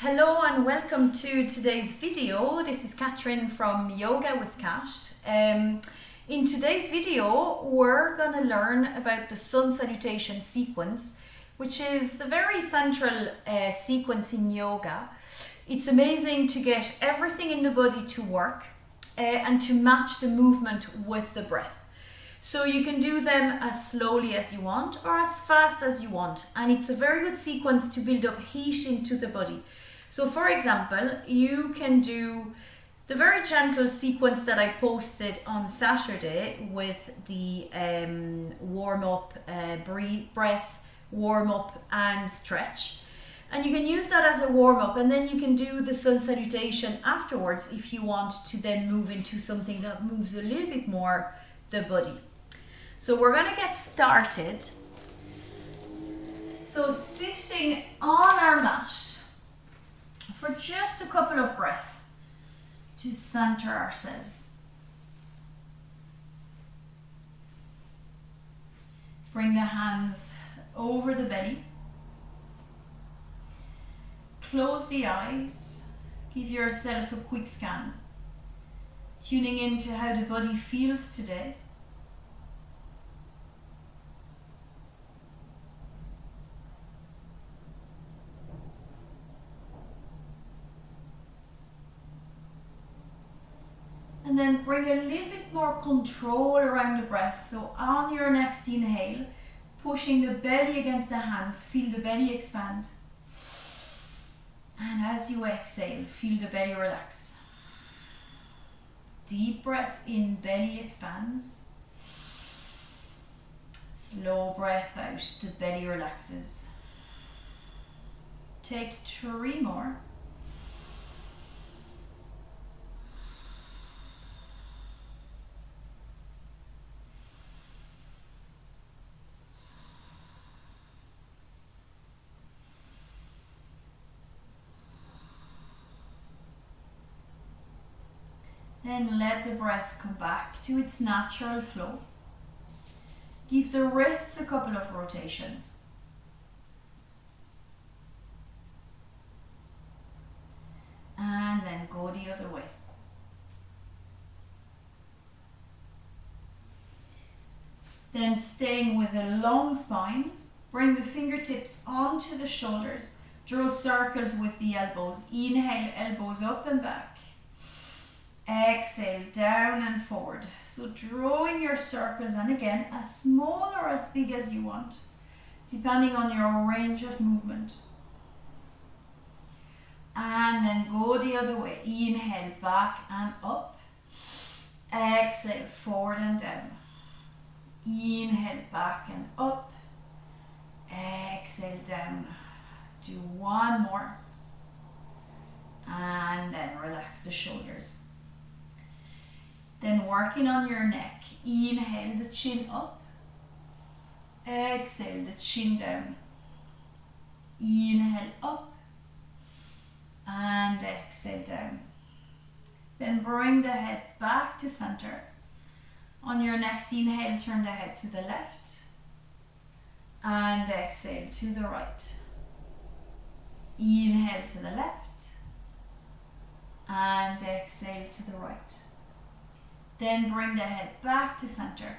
Hello and welcome to today's video. This is Catherine from Yoga with Cat. In today's video, we're going to learn about the Sun Salutation sequence, which is a very central sequence in yoga. It's amazing to get everything in the body to work and to match the movement with the breath. So you can do them as slowly as you want or as fast as you want. And it's a very good sequence to build up heat into the body. So for example, you can do the very gentle sequence that I posted on Saturday with the warm-up, breath, warm-up and stretch. And you can use that as a warm-up, and then you can do the Sun Salutation afterwards if you want to then move into something that moves a little bit more the body. So we're going to get started. So sitting on our mat for just a couple of breaths to center ourselves. Bring the hands over the belly. Close the eyes. Give yourself a quick scan, tuning into how the body feels today. And then bring a little bit more control around the breath. So on your next inhale, pushing the belly against the hands, feel the belly expand. And as you exhale, feel the belly relax. Deep breath in, belly expands. Slow breath out, the belly relaxes. Take 3 more. Then let the breath come back to its natural flow. Give the wrists a couple of rotations. And then go the other way. Then staying with a long spine, bring the fingertips onto the shoulders. Draw circles with the elbows. Inhale, elbows up and back. Exhale, down and forward. So drawing your circles, and again, as small or as big as you want, depending on your range of movement. And then go the other way. Inhale, back and up. Exhale, forward and down. Inhale, back and up. Exhale, down. Do 1 more. And then relax the shoulders. Then working on your neck, inhale the chin up, exhale the chin down, inhale up and exhale down. Then bring the head back to center. On your next inhale, turn the head to the left and exhale to the right. Inhale to the left and exhale to the right. Then bring the head back to center.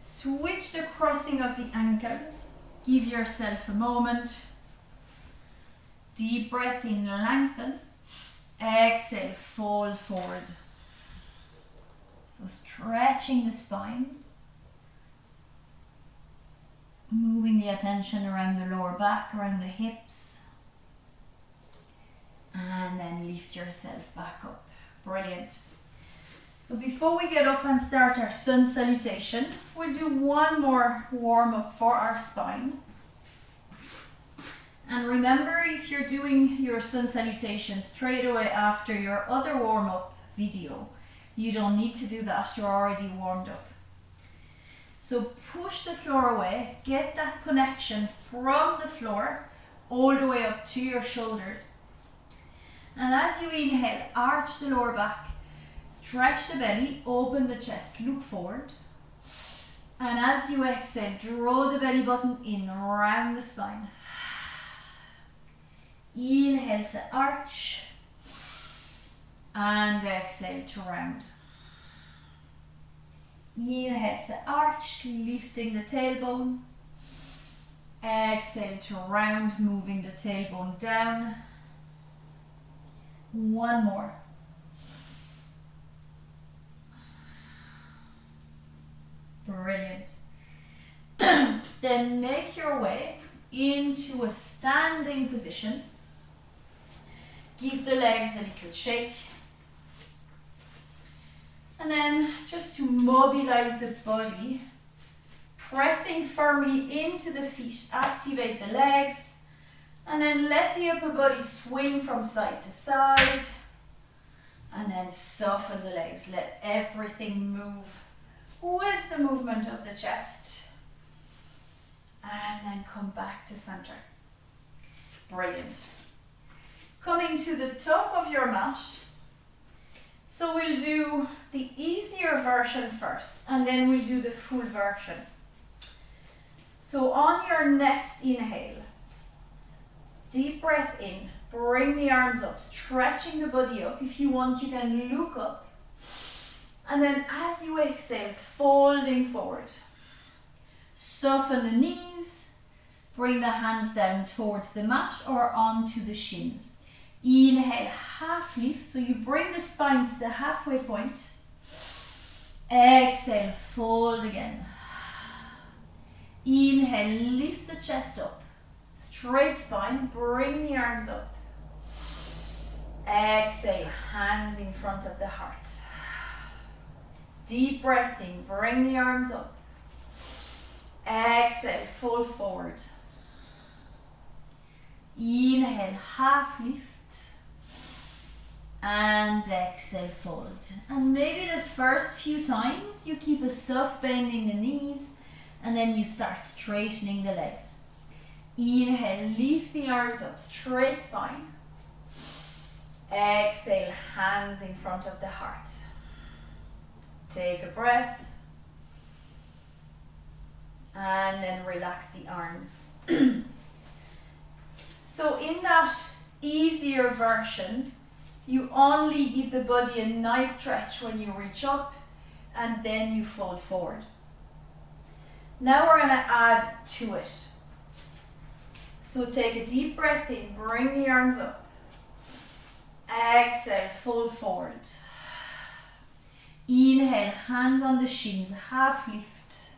Switch the crossing of the ankles. Give yourself a moment. Deep breath in, lengthen. Exhale, fall forward. So stretching the spine. Moving the attention around the lower back, around the hips. And then lift yourself back up. Brilliant. So before we get up and start our Sun Salutation, we'll do 1 more warm-up for our spine. And remember, if you're doing your Sun Salutation straight away after your other warm-up video, you don't need to do that, you're already warmed up. So push the floor away, get that connection from the floor all the way up to your shoulders. And as you inhale, arch the lower back. Stretch the belly, open the chest, look forward. And as you exhale, draw the belly button in, round the spine. Inhale. Inhale to arch. And exhale to round. Inhale to arch, lifting the tailbone. Exhale to round, moving the tailbone down. One more. Brilliant. Then make your way into a standing position. Give the legs a little shake. And then just to mobilize the body, pressing firmly into the feet, activate the legs, and then let the upper body swing from side to side, and then soften the legs. Let everything move with the movement of the chest, and then come back to center. Brilliant. Coming to the top of your mat. So we'll do the easier version first, and then we'll do the full version. So on your next inhale, deep breath in, bring the arms up, stretching the body up. If you want, you can look up. And then as you exhale, folding forward. Soften the knees, bring the hands down towards the mat or onto the shins. Inhale, half lift, so you bring the spine to the halfway point. Exhale, fold again. Inhale, lift the chest up. Straight spine, bring the arms up. Exhale, hands in front of the heart. Deep breath in, bring the arms up. Exhale, fold forward. Inhale, half lift. And exhale, fold. And maybe the first few times you keep a soft bend in the knees, and then you start straightening the legs. Inhale, lift the arms up, straight spine. Exhale, hands in front of the heart. Take a breath. And then relax the arms. So in that easier version, you only give the body a nice stretch when you reach up, and then you fold forward. Now we're going to add to it. So take a deep breath in, bring the arms up. Exhale, fold forward. Inhale, hands on the shins, half lift.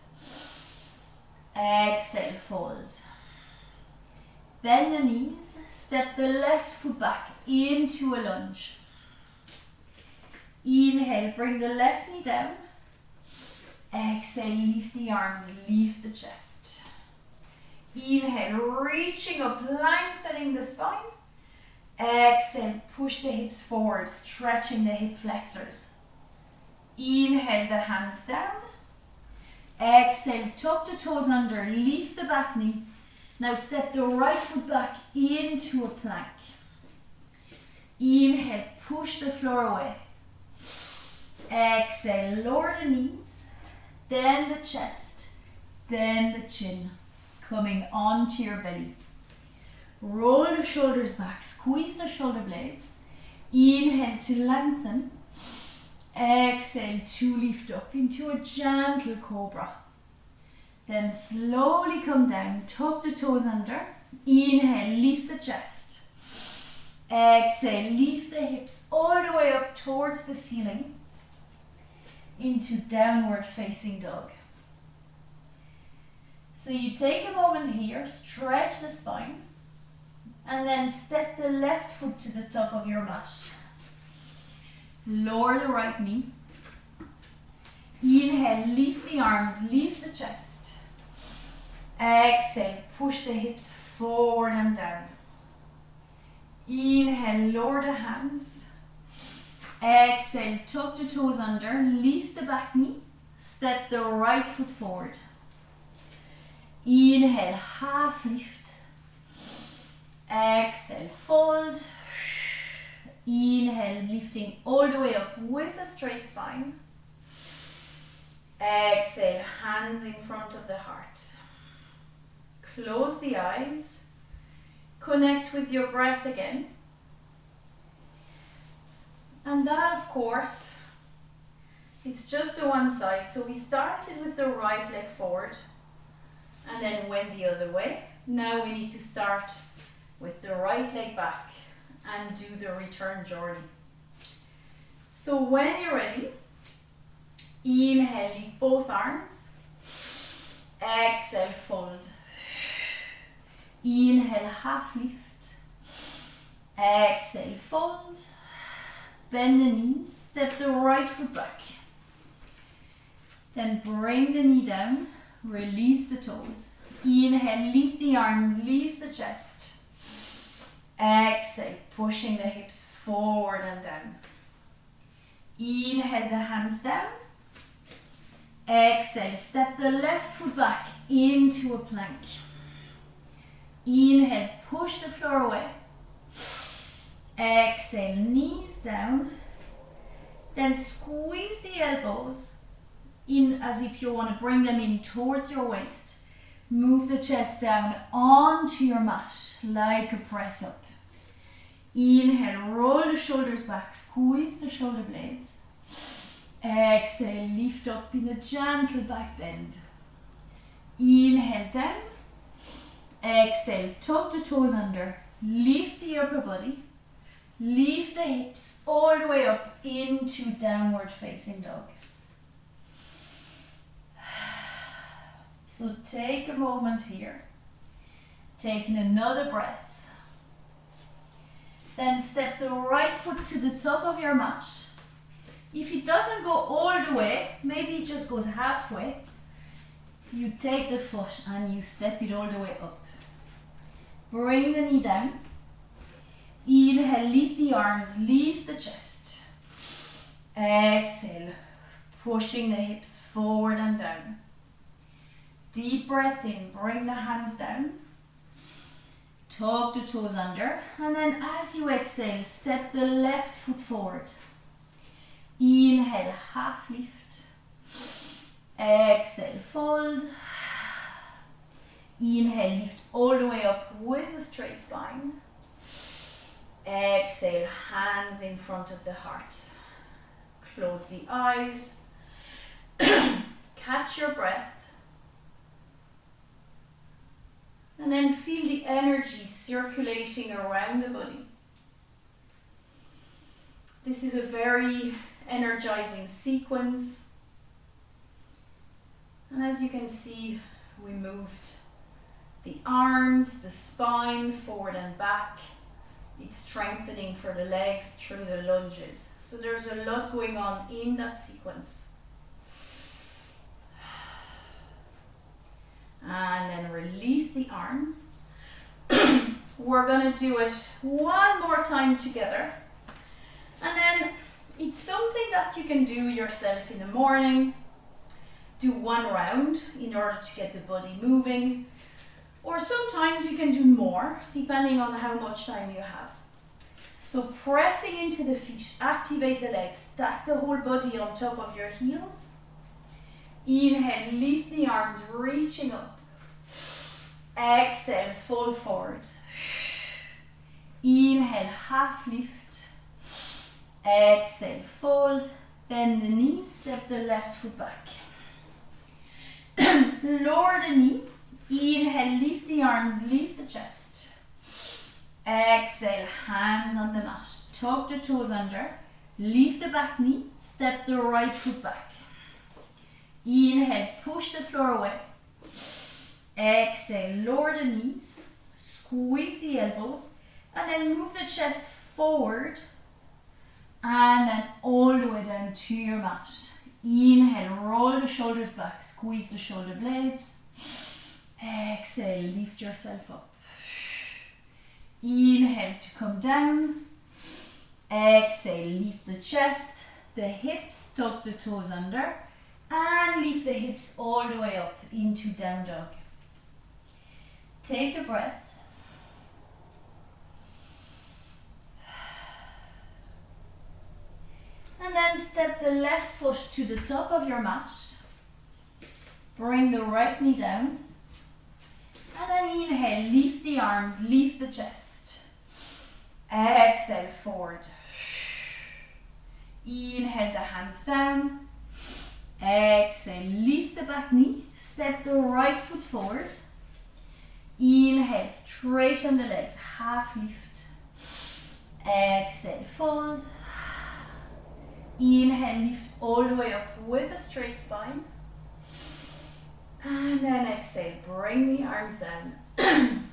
Exhale, fold. Bend the knees, step the left foot back into a lunge. Inhale, bring the left knee down. Exhale, lift the arms, lift the chest. Inhale, reaching up, lengthening the spine. Exhale, push the hips forward, stretching the hip flexors. Inhale, the hands down. Exhale, tuck the toes under, lift the back knee. Now step the right foot back into a plank. Inhale, push the floor away. Exhale, lower the knees, then the chest, then the chin, coming onto your belly. Roll the shoulders back, squeeze the shoulder blades. Inhale to lengthen. Exhale to lift up into a gentle cobra. Then slowly come down, tuck the toes under. Inhale, lift the chest. Exhale, lift the hips all the way up towards the ceiling into downward facing dog. So you take a moment here, stretch the spine, and then step the left foot to the top of your mat. Lower the right knee. Inhale, lift the arms, lift the chest. Exhale, push the hips forward and down. Inhale, lower the hands. Exhale, tuck the toes under, lift the back knee, step the right foot forward. Inhale, half lift. Exhale, fold. Inhale, lifting all the way up with a straight spine. Exhale, hands in front of the heart. Close the eyes. Connect with your breath again. And that, of course, it's just the one side. So we started with the right leg forward and then went the other way. Now we need to start with the right leg back and do the return journey. So when you're ready, inhale, lift both arms. Exhale, fold. Inhale, half lift. Exhale, fold. Bend the knees, step the right foot back. Then bring the knee down, release the toes. Inhale, lift the arms, lift the chest. Exhale, pushing the hips forward and down. Inhale, the hands down. Exhale, step the left foot back into a plank. Inhale, push the floor away. Exhale, knees down. Then squeeze the elbows in as if you want to bring them in towards your waist. Move the chest down onto your mat like a press up. Inhale, roll the shoulders back, squeeze the shoulder blades. Exhale, lift up in a gentle back bend. Inhale, down. Exhale, tuck the toes under, lift the upper body, lift the hips all the way up into downward facing dog. So take a moment here, taking another breath. Then step the right foot to the top of your mat. If it doesn't go all the way, maybe it just goes halfway, you take the foot and you step it all the way up. Bring the knee down. Inhale, lift the arms, lift the chest. Exhale, pushing the hips forward and down. Deep breath in, bring the hands down. Tuck the toes under, and then as you exhale, step the left foot forward. Inhale, half lift. Exhale, fold. Inhale, lift all the way up with a straight spine. Exhale, hands in front of the heart. Close the eyes. Catch your breath. And then feel the energy circulating around the body. This is a very energizing sequence. And as you can see, we moved the arms, the spine, forward and back. It's strengthening for the legs through the lunges. So there's a lot going on in that sequence. And then release the arms. We're going to do it one more time together. And then it's something that you can do yourself in the morning. Do one round in order to get the body moving. Or sometimes you can do more, depending on how much time you have. So pressing into the feet, activate the legs, stack the whole body on top of your heels. Inhale, lift the arms, reaching up. Exhale, fold forward. Inhale, half lift. Exhale, fold. Bend the knees, step the left foot back. Lower the knee. Inhale, lift the arms, lift the chest. Exhale, hands on the mat. Tuck the toes under. Lift the back knee, step the right foot back. Inhale, push the floor away. Exhale, lower the knees, squeeze the elbows, and then move the chest forward and then all the way down to your mat. Inhale, roll the shoulders back, squeeze the shoulder blades. Exhale, lift yourself up. Inhale to come down. Exhale, lift the chest, the hips, tuck the toes under, and lift the hips all the way up into down dog. Take a breath. And then step the left foot to the top of your mat. Bring the right knee down. And then inhale, lift the arms, lift the chest. Exhale, forward. Inhale the hands down. Exhale, lift the back knee. Step the right foot forward. Inhale, straighten the legs, half lift. Exhale, fold. Inhale, lift all the way up with a straight spine. And then exhale, bring the arms down.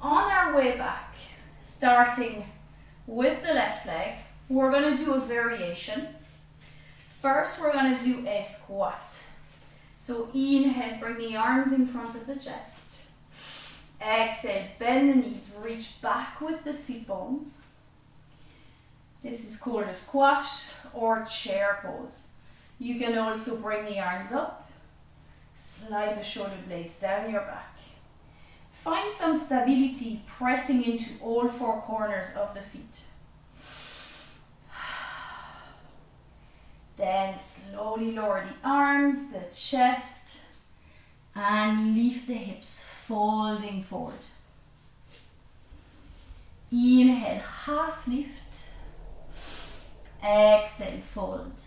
On our way back, starting with the left leg, we're going to do a variation. First, we're going to do a squat. So inhale, bring the arms in front of the chest. Exhale, bend the knees, reach back with the sit bones. This is called a squat or chair pose. You can also bring the arms up, slide the shoulder blades down your back. Find some stability pressing into all four corners of the feet. Then slowly lower the arms, the chest, and lift the hips, folding forward. Inhale, half lift. Exhale, fold.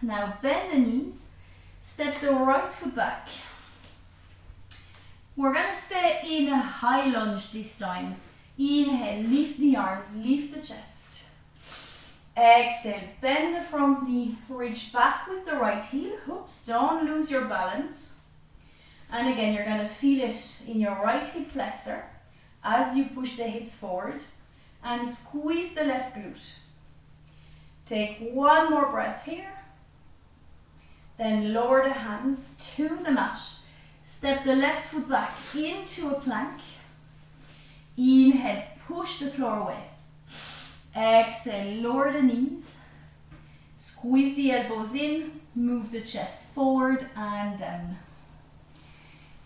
Now bend the knees, step the right foot back. We're going to stay in a high lunge this time. Inhale, lift the arms, lift the chest. Exhale, bend the front knee, reach back with the right heel. Oops, don't lose your balance. And again, you're going to feel it in your right hip flexor as you push the hips forward and squeeze the left glute. Take one more breath here. Then lower the hands to the mat. Step the left foot back into a plank. Inhale, push the floor away. Exhale, lower the knees. Squeeze the elbows in. Move the chest forward and down.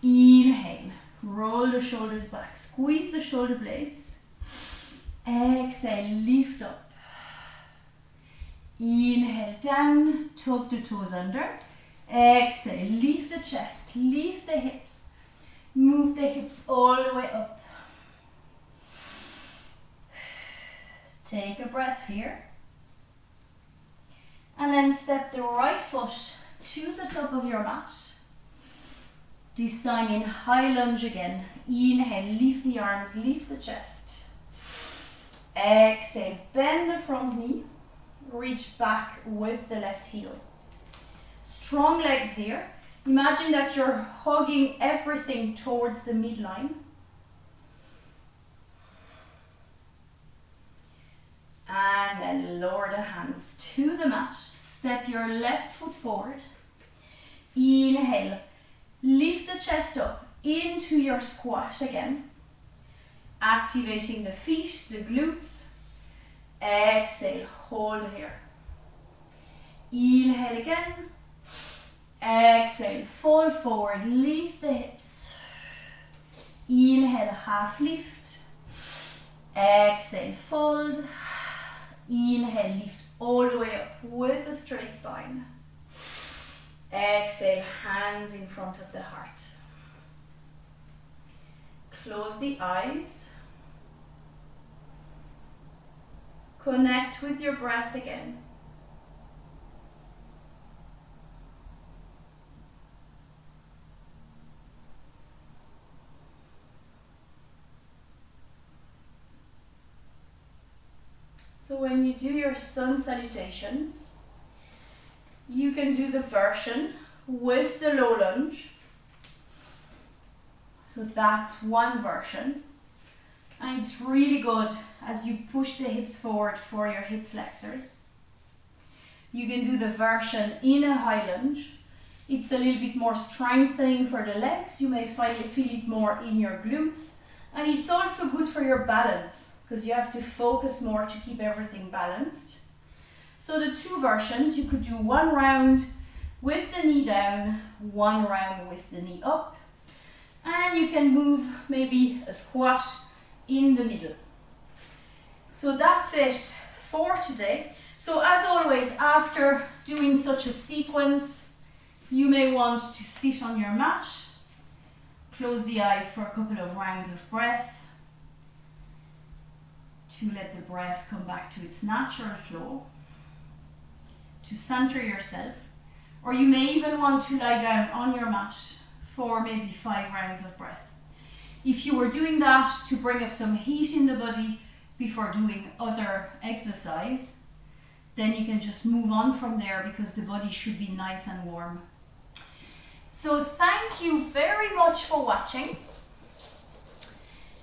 Inhale, roll the shoulders back. Squeeze the shoulder blades. Exhale, lift up. Inhale, down, tuck the toes under. Exhale, lift the chest, lift the hips. Move the hips all the way up. Take a breath here. And then step the right foot to the top of your mat. This time in high lunge again. Inhale, lift the arms, lift the chest. Exhale, bend the front knee. Reach back with the left heel. Strong legs here. Imagine that you're hugging everything towards the midline. And then lower the hands to the mat. Step your left foot forward. Inhale. Lift the chest up into your squat again. Activating the feet, the glutes. Exhale, hold here. Inhale again. Exhale, fold forward, lift the hips. Inhale, half lift. Exhale, fold. Inhale, lift all the way up with a straight spine. Exhale, hands in front of the heart. Close the eyes. Connect with your breath again. So when you do your sun salutations, you can do the version with the low lunge. So that's one version. And it's really good as you push the hips forward for your hip flexors. You can do the version in a high lunge. It's a little bit more strengthening for the legs. You may feel it more in your glutes. And it's also good for your balance because you have to focus more to keep everything balanced. So the two versions, you could do one round with the knee down, one round with the knee up. And you can move maybe a squat in the middle. So that's it for today. So as always, after doing such a sequence, you may want to sit on your mat, close the eyes for a couple of rounds of breath, to let the breath come back to its natural flow, to center yourself, or you may even want to lie down on your mat for maybe 5 rounds of breath. If you were doing that to bring up some heat in the body before doing other exercise, then you can just move on from there because the body should be nice and warm. So thank you very much for watching.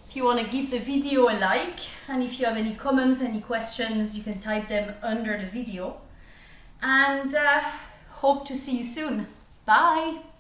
If you want to give the video a like, and if you have any comments, any questions, you can type them under the video. And hope to see you soon. Bye!